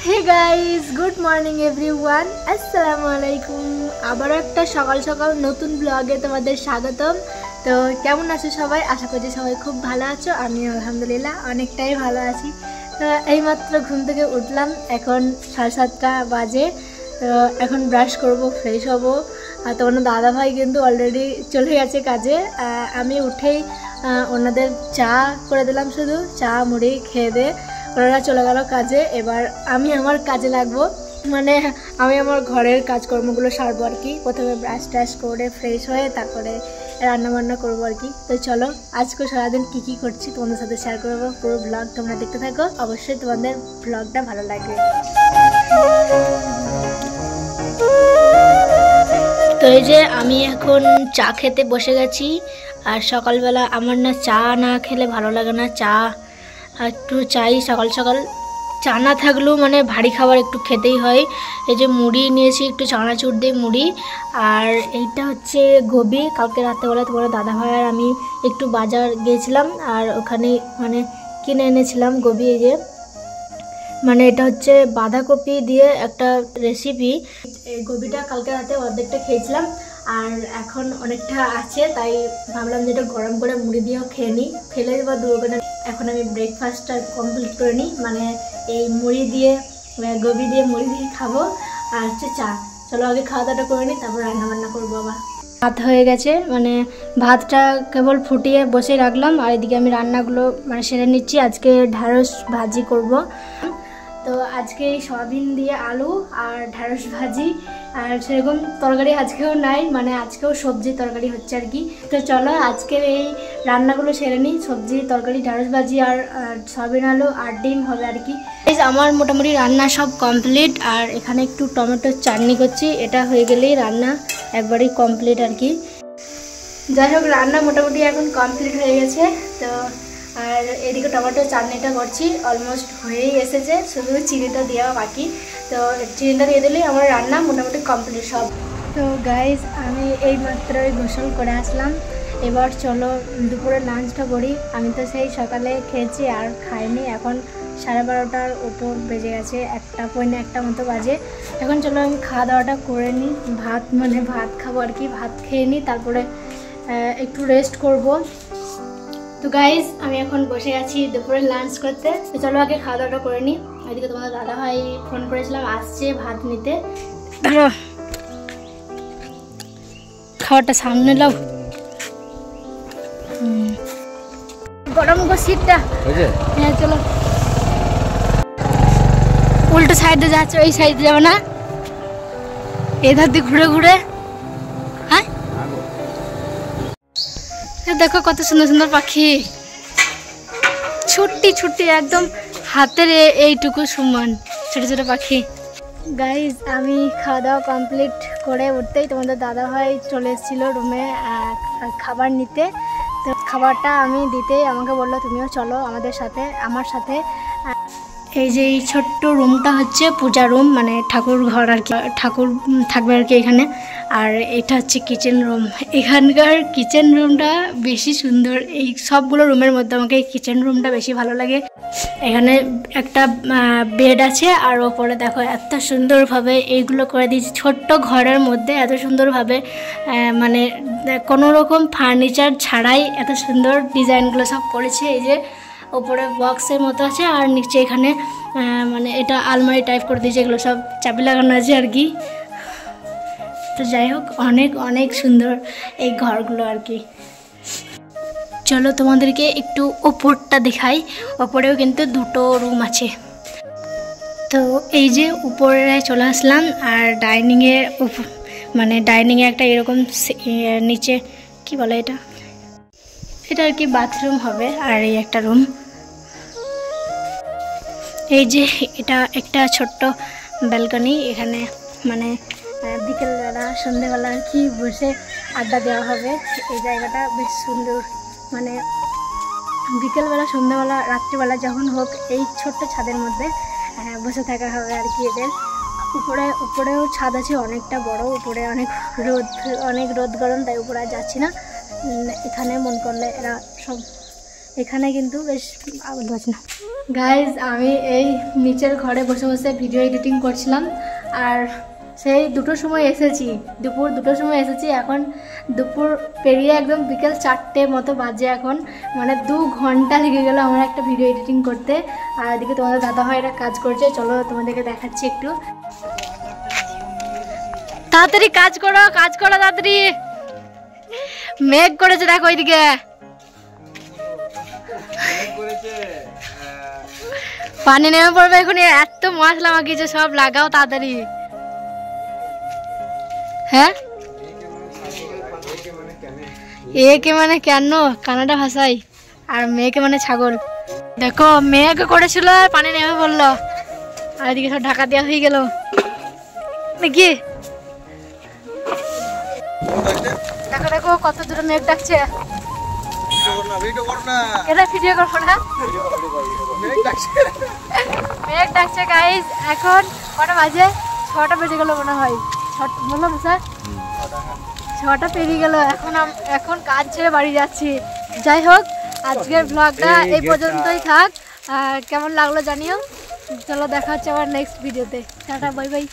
হে guys, good morning everyone, আসসালামু আলাইকুম। আবার একটা সকাল সকাল নতুন ব্লগে তোমাদের স্বাগতম। তো কেমন আছো সবাই? আশা করছি সবাই খুব ভালো আছো। আমি আলহামদুলিল্লাহ অনেকটাই ভালো আছি। তো এইমাত্র ঘুম থেকে উঠলাম, এখন 7:30 বাজে। তো এখন ব্রাশ করব, ফ্রেশ হব। আর তোমার দাদা ভাই কিন্তু অলরেডি চলে গেছে কাজে। আমি উঠেই ওনাদের চা করে দিলাম, শুধু চা মুড়ি খেয়ে দিয়ে ওনারা চলে গেল কাজে। এবার আমি আমার কাজে লাগবো, মানে আমি আমার ঘরের কাজকর্মগুলো সারবো আর কি। প্রথমে ব্রাশ ট্রাশ করে ফ্রেশ হয়ে তারপরে রান্নাবান্না করবো আর কি। তো চলো, আজকে সারাদিন কী কী করছি তোমাদের সাথে শেয়ার করবো। পুরো ব্লগ তোমরা দেখতে থাকো, অবশ্যই তোমাদের ব্লগটা ভালো লাগবে। তো এই যে আমি এখন চা খেতে বসে গেছি। আর সকালবেলা আমার না চা না খেলে ভালো লাগে না, চা একটু চাই সকাল সকাল। চা না থাকলেও মানে ভারী খাবার একটু খেতেই হয়। এই যে মুড়ি নিয়েছি, একটু চানাচুর দিয়ে মুড়ি। আর এইটা হচ্ছে গোবি। কালকে রাত্রেবেলা তোমার দাদা ভাই আর আমি একটু বাজার গিয়েছিলাম, আর ওখানে মানে কিনে এনেছিলাম গোবি। এই যে মানে এটা হচ্ছে বাঁধাকপি দিয়ে একটা রেসিপি। এই গোবিটা কালকে রাতে অর্ধেকটা খেয়েছিলাম, আর এখন অনেকটা আছে, তাই ভাবলাম যে এটা গরম করে মুড়ি দিয়েও খেয়ে নিই। ফেলে দেবো দুটো। এখন আমি ব্রেকফাস্টটা কমপ্লিট করে নিই, মানে এই মুড়ি দিয়ে গোবি দিয়ে মুড়ি দিয়ে খাবো। আর হচ্ছে চা। চলো আগে খাওয়া দাওয়াটা করে নিই, তারপর রান্নাবান্না করবো আবার। ভাত হয়ে গেছে, মানে ভাতটা কেবল ফুটিয়ে বসে রাখলাম। আর এদিকে আমি রান্নাগুলো মানে সেরে নিচ্ছি। আজকে ঢ্যাঁড়স ভাজি করব। তো আজকে সয়াবিন দিয়ে আলু আর ঢ্যাঁড়স ভাজি। আর সেরকম তরকারি আজকেও নাই, মানে আজকেও সবজি তরকারি হচ্ছে আর কি। তো চলো আজকে এই রান্নাগুলো সেরে নিই। সবজি তরকারি, ঢ্যাঁড়স ভাজি আর সয়াবিন আলু আর ডিম হবে আর কি। আমার মোটামুটি রান্না সব কমপ্লিট। আর এখানে একটু টমেটোর চাটনি করছি, এটা হয়ে গেলেই রান্না একবারই কমপ্লিট আর কি। যাই হোক, রান্না মোটামুটি এখন কমপ্লিট হয়ে গেছে। তো আর এদিকে টমেটো চাটনিটা করছি, অলমোস্ট হয়েই এসেছে, শুধু চিনিটা দেওয়া বাকি। তো চিনিটা দিয়ে দিলেই আমার রান্না মোটামুটি কমপ্লিট সব। তো গাইজ, আমি এই মাত্রই গোসল করে আসলাম। এবার চলো দুপুরে লাঞ্চটা করি। আমি তো সেই সকালে খেয়েছি আর খাইনি। এখন 12:30টার উপর বেজে গেছে, 1:15 মতো বাজে। এখন চলো আমি খাওয়া দাওয়াটা করে নিই। ভাত খাবো আর কি। ভাত খেয়ে নিই, তারপরে একটু রেস্ট করব। তো গাইজ, আমি এখন বসে আছি দুপুরে লাঞ্চ করতে। তো চলো আগে খাওয়া দাওয়াটা করে নিই। এদিকে তোমাদের দাদা ভাই ফোন করেছিলাম, আসছে ভাত নিতে। ধরো খাওয়াটা সামনে লাও। গরম গো সিটটা। হ্যাঁ চলো। উল্টো সাইডে যাচ্ছে, ওই সাইডে যাবো না, এধার দিয়ে ঘুরে ঘুরে। হ্যাঁ দেখো কত সুন্দর সুন্দর পাখি, ছুটি ছুটি একদম হাতের এইটুকু সমান ছোট ছোট পাখি। গাইজ, আমি খাওয়া দাওয়া কমপ্লিট করে উঠতেই তোমাদের দাদা ভাই চলে এসেছিলো রুমে খাবার নিতে। তো খাবারটা আমি দিতেই আমাকে বললো তুমিও চলো আমাদের সাথে, আমার সাথে। এই যে এই ছোট্ট রুমটা হচ্ছে পূজা রুম, মানে ঠাকুর ঘর আর কি, ঠাকুর থাকবে আর কি এখানে। আর এটা হচ্ছে কিচেন রুম। এখানকার কিচেন রুমটা বেশি সুন্দর। এই সবগুলো রুমের মধ্যে আমাকে এই কিচেন রুমটা বেশি ভালো লাগে। এখানে একটা বেড আছে, আর ওপরে দেখো এত সুন্দরভাবে এইগুলো করে দিয়েছি। ছোট্ট ঘরের মধ্যে এত সুন্দরভাবে, মানে কোনো রকম ফার্নিচার ছাড়াই এত সুন্দর ডিজাইনগুলো সব করেছে। এই যে ওপরে বক্সের মতো আছে, আর নিচে এখানে মানে এটা আলমারি টাইপ করে দিয়েছে, এগুলো সব চাবি লাগানো আছে আর কি। তো যাই হোক, অনেক অনেক সুন্দর এই ঘরগুলো আর কি। চলো তোমাদেরকে একটু ওপরটা দেখাই। ওপরেও কিন্তু দুটো রুম আছে। তো এই যে উপরে চলে আসলাম। আর ডাইনিংয়ে মানে ডাইনিংয়ে একটা এরকম নিচে কি বলে এটা আর কি বাথরুম হবে। আর এই একটা রুম। এই যে এটা একটা ছোট্ট ব্যালকনি, এখানে মানে বিকেলবেলা সন্ধ্যেবেলা আর কি বসে আড্ডা দেওয়া হবে। এই জায়গাটা বেশ সুন্দর, মানে বিকেলবেলা সন্ধ্যেবেলা রাত্রিবেলা যখন হোক এই ছোট্ট ছাদের মধ্যে বসে থাকা হবে আর কি। এদের উপরেও ছাদ আছে অনেকটা বড়। উপরে অনেক রোদ গরম, তাই উপরে আর যাচ্ছি না। এখানে মন করলে এরা সব এখানে কিন্তু বেশ আওয়াজ না। গাইজ আমি এই নিচের ঘরে বসে বসে ভিডিও এডিটিং করছিলাম আর সেই 2টোর সময় এসেছি, দুপুর 2টোর সময় এসেছি। এখন দুপুর পেরিয়ে একদম বিকেল 4টে মতো বাজে এখন, মানে 2 ঘন্টা লেগে গেল আমার একটা ভিডিও এডিটিং করতে। আর এদিকে তোমাদের দাদাভাইরা কাজ করছে, চলো তোমাদেরকে দেখাচ্ছি একটু। তাড়াতাড়ি কাজ করো তাড়াতাড়ি, মেঘ করেছে দেখো ওইদিকে। পানি নেমে পড়বে এখন, এত মশলা মাখিয়েছে, সব লাগাও তাড়াতাড়ি। হ্যাঁ একে মানে কেন কানাডা ভাষায়, আর মেয়েকে মানে ছাগল। দেখো মেয়েকে করেছিল আর পানি নেমে পড়লো, আর এদিকে সব ঢাকা দেওয়া হয়ে গেল নাকি। দেখো দেখো কত দূরে মেঘ ডাকছে, এটা ভিডিও করবো না, মেঘ ডাকছে গাইজ। এখন কটা বাজে? 6টা বেজে গেল মনে হয়, বললাম স্যার 6টা পেরিয়ে গেল। এখন কাজ ছেড়ে বাড়ি যাচ্ছি। যাই হোক আজকের ব্লগটা এই পর্যন্তই থাক, কেমন লাগলো জানিও। চলো দেখা হচ্ছে আবার নেক্সট ভিডিওতে, টাটা বাই বাই।